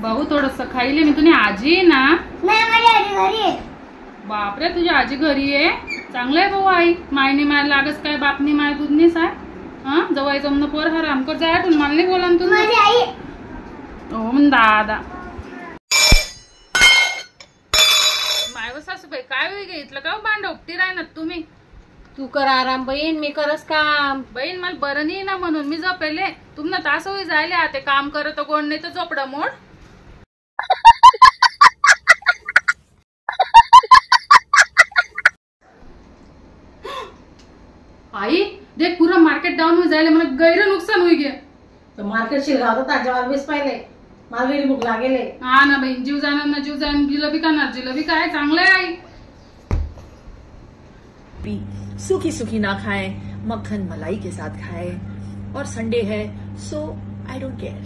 भाऊ थोडस खाईले मी. तुझी आजी आहे ना? नाही, माझी आजी घरी आहे. बापरे, तुझी आजी घरी आहे. चांगलं आहे भाऊ. आई मायनी माय लागस काय, बापनी माय दूधनीच आहे. हा जवळ जमन पोर हराम कर जाय. मला नाही बोला तू. माझी आई. हो म्हण दादा. माय सासूबाई काय वेळ घेतलं का भांड उपटी राय ना तुम्ही. तू कर आराम बहीण, मी करस काम. बहीण मला बरं नाही ना म्हणून मी झोपेले. तुम्हाला तास होई जायले ते काम करत कोण नाही तर झोपडं मोड. आई देख पूरा मार्केट डाऊन हो जायले. मला गैर नुकसान होई गया. तो मार्केट शिलगाव ताज्यावर बेस पाहिले. मला वेळी भूक लागेले. हा ना बहीण, जीव जाणार ना जीव जाण. जिलेबी खाणार. जिलेबी काय चांगलं आहे आई. सूखी सूखी ना खाएं, मक्खन मलाई के साथ खाएं, और संडे है सो आई डोंट केयर।